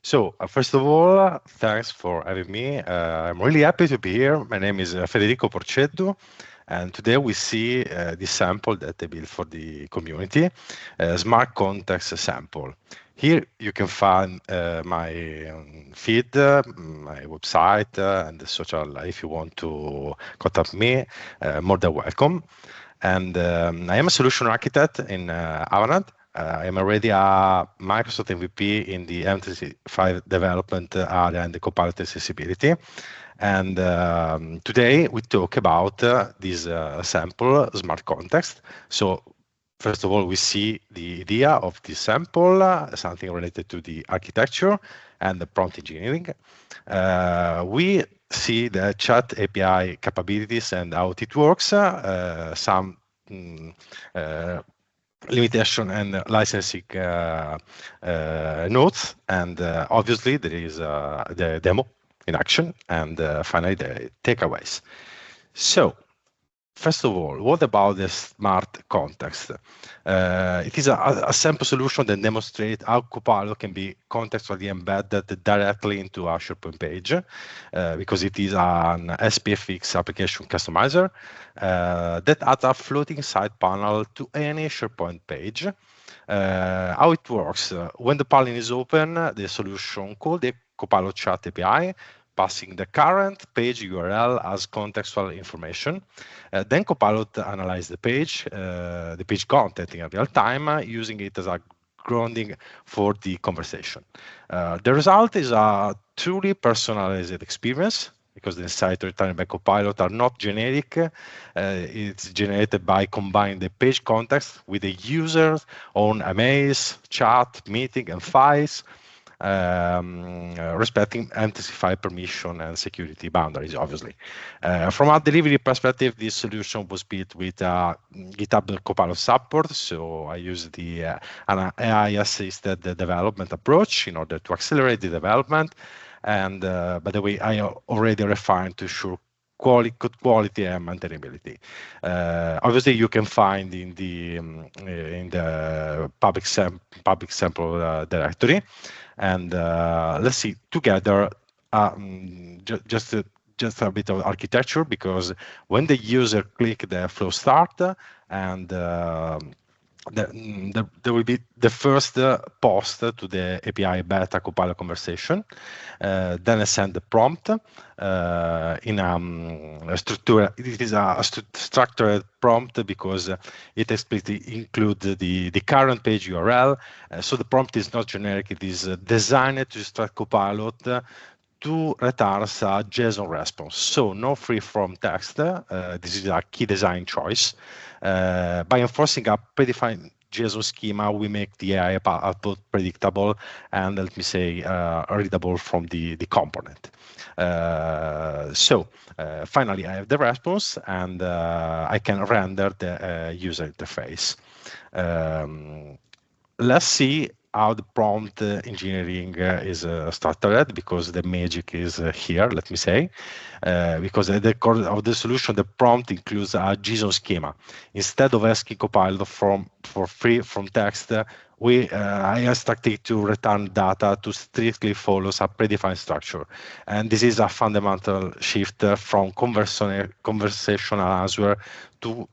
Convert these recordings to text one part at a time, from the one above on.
So, first of all, thanks for having me. I'm really happy to be here. My name is Federico Porceddu, and today we see this sample that I built for the community, a smart context sample. Here you can find my feed, my website, and the social. If you want to contact me, more than welcome. And I am a solution architect in Avanade. I am already a Microsoft MVP in the M365 development area and the Copilot accessibility. And today we talk about this sample smart context. So first of all, we see the idea of this sample, something related to the architecture and the prompt engineering. We see the chat API capabilities and how it works, some limitation and licensing notes, and obviously there is the demo in action, and finally the takeaways. So, first of all, what about the smart context? It is a simple solution that demonstrates how Copilot can be contextually embedded directly into a SharePoint page, because it is an SPFx application customizer that adds a floating side panel to any SharePoint page. How it works? When the panel is open, the solution called the Copilot Chat API passing the current page URL as contextual information. Then Copilot analyzes the page content in real time, using it as a grounding for the conversation. The result is a truly personalized experience, because the insights returned by Copilot are not generic. It's generated by combining the page context with the user's own emails, chat, meeting, and files, respecting M365 permission and security boundaries, obviously. From a delivery perspective, this solution was built with GitHub Copilot support. So I use an AI-assisted development approach in order to accelerate the development. And by the way, I already refined to ensure good quality and maintainability. Obviously, you can find in the public sample directory. And let's see together just a bit of architecture, because when the user click the flow start, and there will be the first post to the API beta Copilot conversation. Then I send the prompt in a structure. It is a structured prompt because it explicitly includes the current page URL. So the prompt is not generic. It is designed to instruct Copilot to return a JSON response. So no free-form text. This is a key design choice. By enforcing a predefined JSON schema, we make the AI output predictable and, let me say, readable from the component. Finally, I have the response, and I can render the user interface. Let's see how the prompt engineering is started, because the magic is here, let me say. Because at the core of the solution, the prompt includes a JSON schema. Instead of asking Copilot for free from text, I instruct it to return data to strictly follows a predefined structure. And this is a fundamental shift from conversational answer to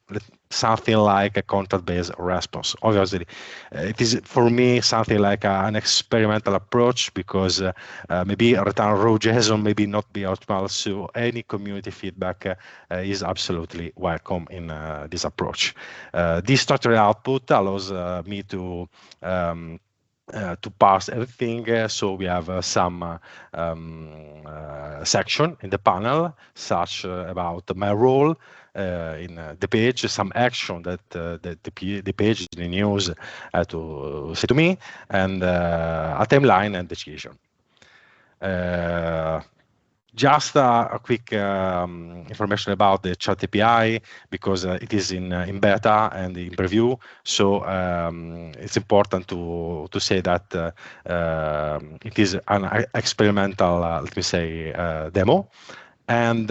something like a content-based response. Obviously, it is for me something like an experimental approach, because maybe return raw JSON maybe not be optimal. So any community feedback is absolutely welcome in this approach. This structured output allows me to parse everything. So we have some section in the panel, such about my role in the page, some action that the page, the news to say to me, and a timeline and decision. Just a quick information about the Chat API, because it is in beta and in preview. So it's important to say that it is an experimental, let me say, demo. And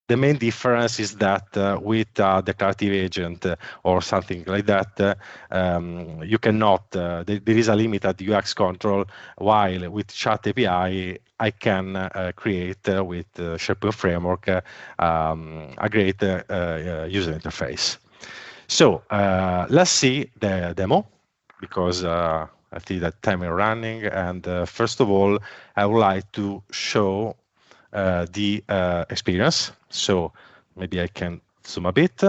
the main difference is that with declarative agent or something like that, you cannot, there is a limited UX control, while with Chat API, I can create with SharePoint framework a great user interface. So let's see the demo, because I see that time is running. And first of all, I would like to show the experience. So maybe I can zoom a bit.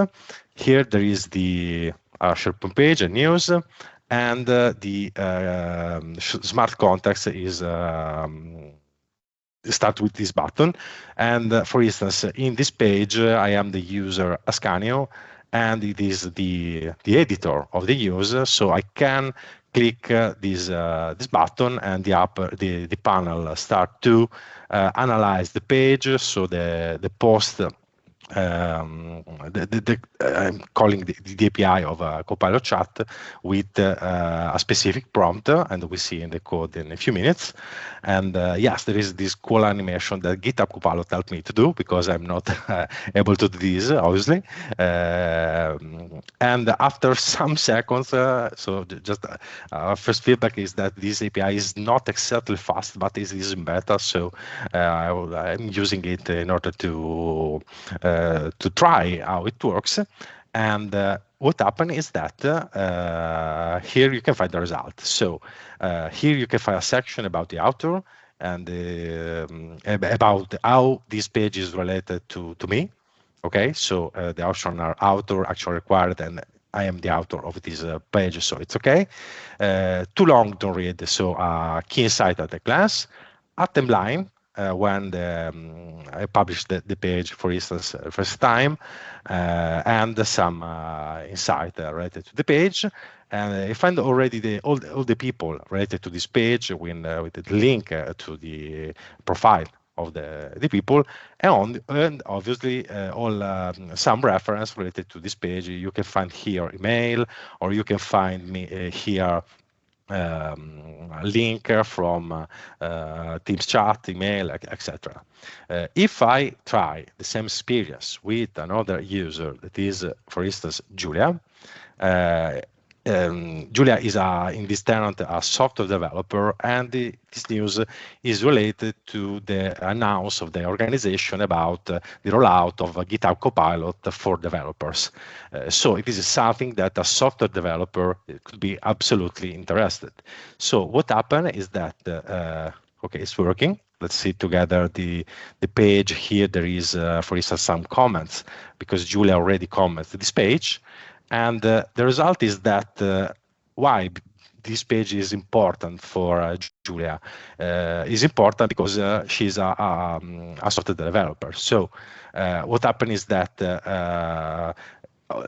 Here there is the SharePoint page and news, and the smart context is start with this button. And for instance, in this page, I am the user Ascanio, and it is the editor of the user. So I can click this button, and the panel start to analyze the page. So the post. I'm calling the API of Copilot Chat with a specific prompt, and we see in the code in a few minutes. And yes, there is this cool animation that GitHub Copilot helped me to do, because I'm not able to do this, obviously. And after some seconds, so just first feedback is that this API is not exactly fast, but it is in beta. So I'm using it in order to try how it works. And what happened is that here you can find the result. So here you can find a section about the author, and about how this page is related to me. Okay, so the options are author, action required, and I am the author of this page, so it's okay. Too long, don't read. So key insight at a glance. A timeline, when I published the page, for instance, first time, and some insight related to the page. And I find already all the people related to this page with the link to the profile of the people, and obviously some reference related to this page. You can find here email, or you can find me here a link from Teams chat, email, etc. If I try the same experience with another user, that is, for instance, Julia. Julia is in this tenant a software developer, and this news is related to the announce of the organization about the rollout of GitHub Copilot for developers. So it is something that a software developer could be absolutely interested. So what happened is that okay, it's working. Let's see together the page here. There is, for instance, some comments, because Julia already commented this page. And the result is that why this page is important for Julia is important because she's a software developer. So what happened is that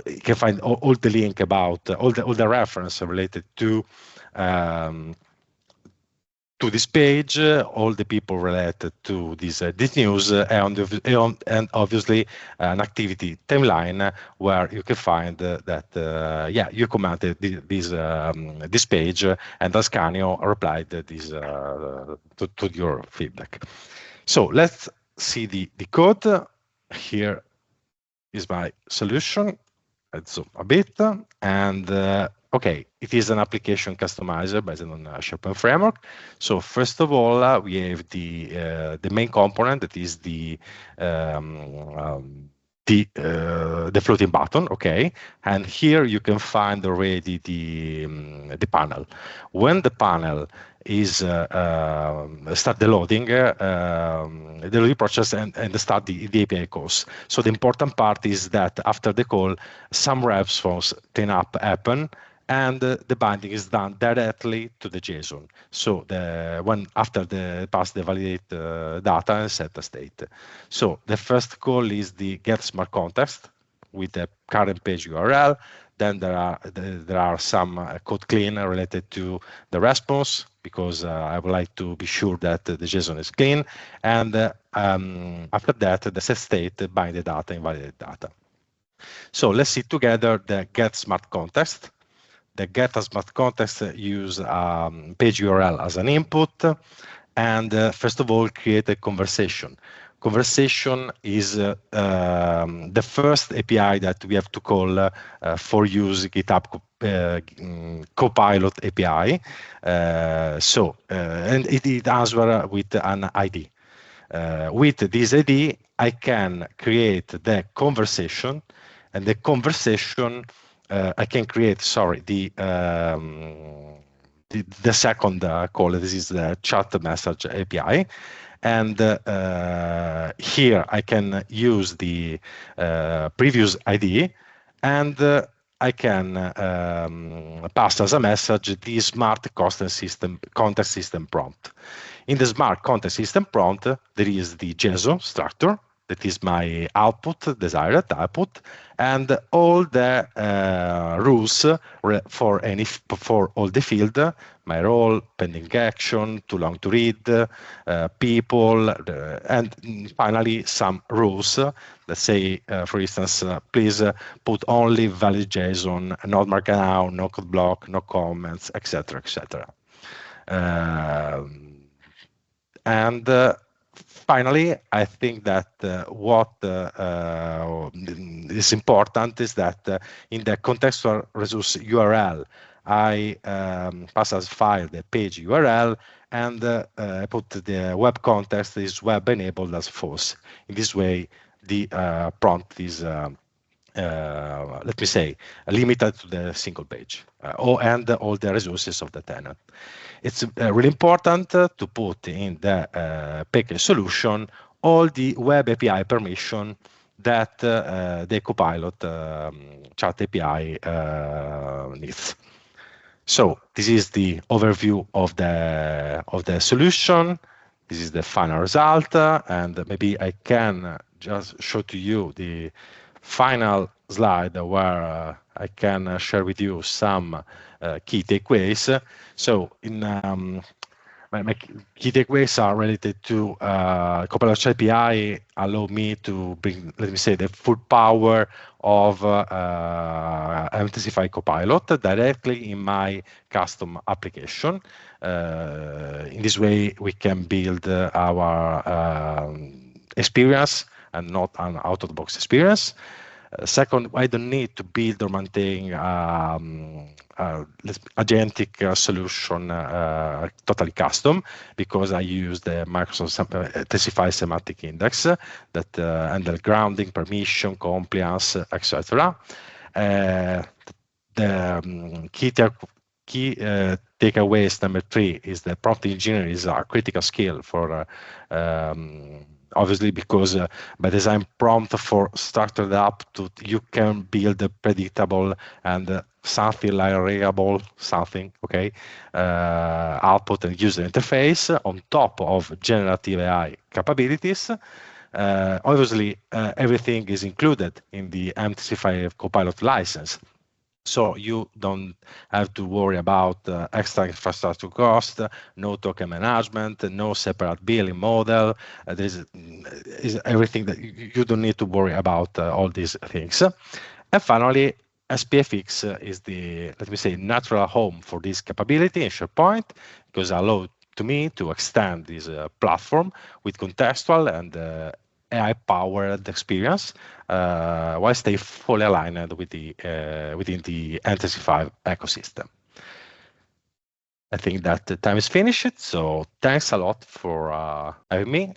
you can find all the link about all the reference related to this page, all the people related to this news, and obviously an activity timeline where you can find that you commented this page, and Ascanio replied this to your feedback. So let's see the code. Here is my solution. Let's zoom a bit, and okay, it is an application customizer based on SharePoint framework. So first of all, we have the main component, that is the floating button. Okay, and here you can find already the panel. When the panel is start the loading process and start the API calls. So the important part is that after the call, some response cleanup happen, and the binding is done directly to the JSON. So when after the pass the validate data and set the state. So the first call is the get smart context with the current page URL. Then there are some code clean related to the response, because I would like to be sure that the JSON is clean. And after that, the set state bind the data, invalidate data. So let's see together the get smart context. The get smart context use page URL as an input, and first of all create a conversation conversation is the first API that we have to call for use GitHub Copilot API. And it answers with an ID. With this ID, I can create the conversation, and the conversation I can create. Sorry, the second call. This is the chat message API. And here I can use the previous ID, and I can pass as a message the smart context system prompt. In the smart context system prompt, there is the JSON structure, that is my output, desired output, and all the rules for all the field, my role, pending action, too long to read, people, and finally some rules. Let's say, for instance, please put only valid JSON, not markdown, no code block, no comments, etc., etc. And finally, I think that what is important is that in the contextual resource URL, I pass as file the page URL, and I put the web context is web enabled as false. In this way, the prompt is let me say, limited to the single page and all the resources of the tenant. It's really important to put in the package solution all the web API permission that the Copilot Chat API needs. So this is the overview of the solution. This is the final result, and maybe I can just show to you the final slide where I can share with you some key takeaways. So in my key takeaways are related to Copilot Chat API allow me to bring, let me say, the full power of Amplify Copilot directly in my custom application. In this way, we can build our experience and not an out-of-the-box experience. Second, I don't need to build or maintain agentic solution totally custom, because I use the Microsoft 365 semantic index that handle grounding, permission, compliance, etc. The key takeaways number 3 is that prompt engineering is a critical skill for obviously, because by design prompt for structured app, you can build a predictable and something like reliable output and user interface on top of generative AI capabilities. Obviously, everything is included in the M365 Copilot license. So you don't have to worry about extra infrastructure cost, no token management, no separate billing model. There is everything that you don't need to worry about all these things. And finally, SPFx is the, let me say, natural home for this capability in SharePoint, because it allows to me to extend this platform with contextual and AI-powered experience, while stay fully aligned with the within the M365 ecosystem. I think that the time is finished, so thanks a lot for having me.